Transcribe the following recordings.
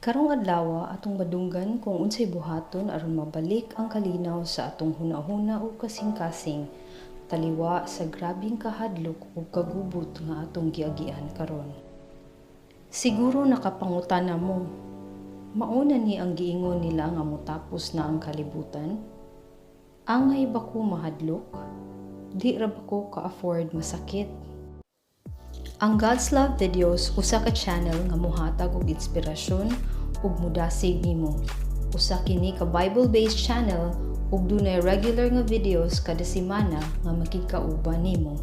Karong adlaw atong madunggan kung unsay buhaton aron mabalik ang kalinaw sa atong hunahuna ug kasing-kasing taliwa sa grabing kahadlok ug kagubot nga atong giagian karon. Siguro nakapangutana mo, mauna ni ang giingon nila nga motapos na ang kalibutan? Angay ba ko mahadlok? Di ra ba ko ka-afford masakit? Ang God's Love Videos usa ka channel nga mohatag og inspirasyon ug mudasig nimo. Usa kini ka Bible-based channel ug dunay regular nga videos kada semana nga makigkauban nimo.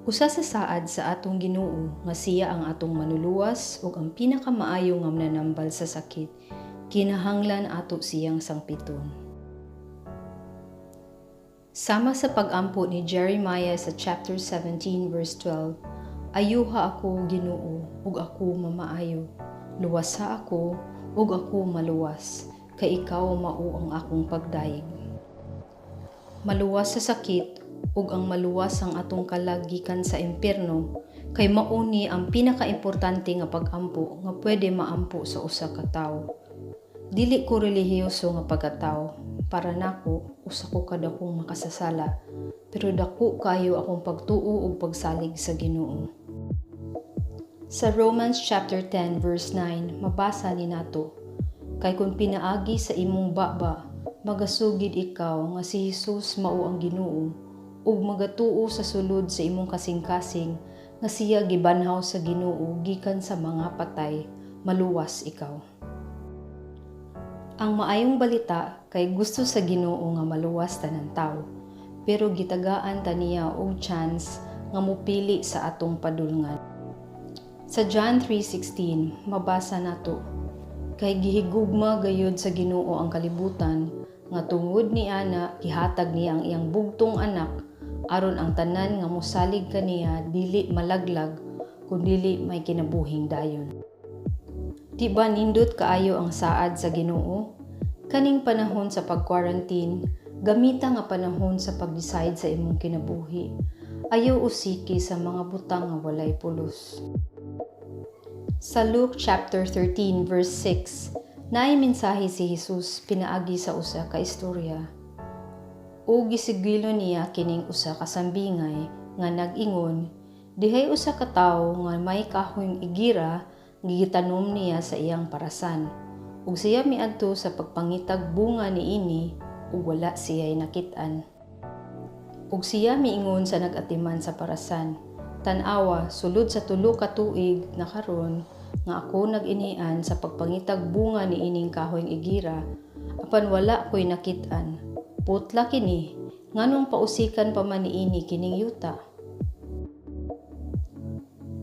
Usa sa saad sa atong Ginoo nga siya ang atong manuluwas ug ang pinakamaayo nga mananambal sa sakit, kinahanglan ato siyang sangpiton. Sama sa pag-ampo ni Jeremiah sa chapter 17 verse 12, ayuha ako, Ginoo, ug ako mamaayo. Luwasa ako, ug ako maluwas, kay ikaw mao ang akong pagdayeg. Maluwas sa sakit, ug ang maluwas ang atong kalag gikan sa impyerno, kay mao ni ang pinakaimportante nga pag-ampo nga pwede maampo sa usa ka tawo. Dili ko relihiyoso nga pagkatawo, para nako usa ko kadakong makasasala, pero dako kayo akong pagtuo ug pagsalig sa Ginoo. Sa Romans chapter 10 verse 9 mabasa ni nato, kay kung pinaagi sa imong baba, magasugid ikaw nga si Hesus mao ang Ginoo, ug magatuo sa sulod sa imong kasing-kasing nga siya gibanhaw sa Ginoo gikan sa mga patay, maluwas ikaw. Ang maayong balita kay gusto sa Ginoo nga maluwas tanan tawo, pero gitagaan ta niya og chance nga mopili sa atong padulngan. Sa John 3:16 mabasa nato, kay gihigugma gayud sa Ginoo ang kalibutan nga tungod ni ana gihatag niya ang iyang bugtong anak aron ang tanan nga mosalig kaniya dili malaglag kundi may kinabuhing dayon. Di ba nindot kaayo ang saad sa Ginoo? Kaning panahon sa pag-quarantine, gamita nga panahon sa pag-decide sa imong kinabuhi. Ayaw usiki sa mga butang nga walay pulos. Sa Luke chapter 13 verse 6, naay mensahe si Jesus pinaagi sa usa ka istorya. O gisigilo niya kining usa ka sambingay nga nag-ingon, dihay usa ka tawo nga may kahoyng igira gigitanom niya sa iyang parasan, ug siya miadto sa pagpangitag bunga niini ug wala siya'y nakit-an. Ug siya miingon sa nag-atiman sa parasan, tan-awa sulod sa 3 ka tuig na karon nga ako nag-inian sa pagpangitag bunga niining kahoyng igira, apan wala ko'y nakit-an. Putla kini, nganong pausikan pa man niini kining yuta?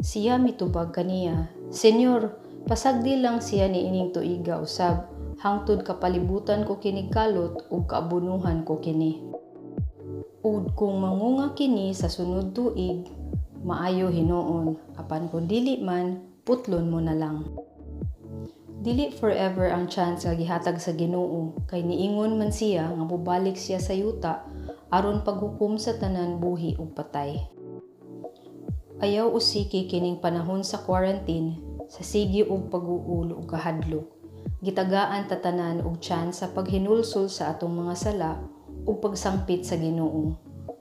Siya mitubag kaniya, Senyor, pasagdi lang siya ni ining tuiga usab, hangtod kapalibutan ko kini kalot ug kaabunuhan ko kini. Ug kung mangunga kini sa sunod tuig, maayo hinuon, apan kung dili man, putlon mo na lang. Dili forever ang chance nga gihatag sa Ginoo, kay niingon man siya nga mobalik siya sa yuta aron paghukom sa tanan buhi ug patay. Ayaw usiki kining panahon sa quarantine sa sige ug pag-uul ug kahadlok. Gitagaan ta tanan og chance sa paghinulsol sa atong mga sala ug pagsangpit sa Ginoo.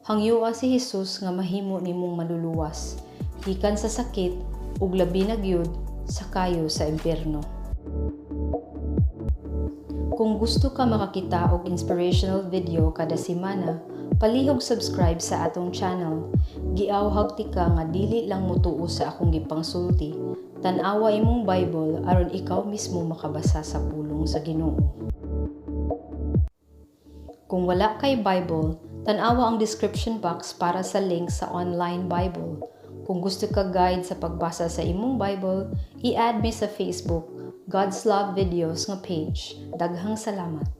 Hangyua si Hesus nga mahimo nimong maluluwas gikan sa sakit ug labi na gyud sa kayo sa impyerno. Kung gusto ka makakita og inspirational video kada semana, palihog subscribe sa atong channel. Giawhag tika nga dili lang motuo sa akong gipangsulti. Tan-awa imong Bible aron ikaw mismo makabasa sa pulong sa Ginoo. Kung wala kay Bible, tan-awa ang description box para sa link sa online Bible. Kung gusto ka guide sa pagbasa sa imong Bible, i-add me sa Facebook, God's Love Videos nga page. Daghang salamat.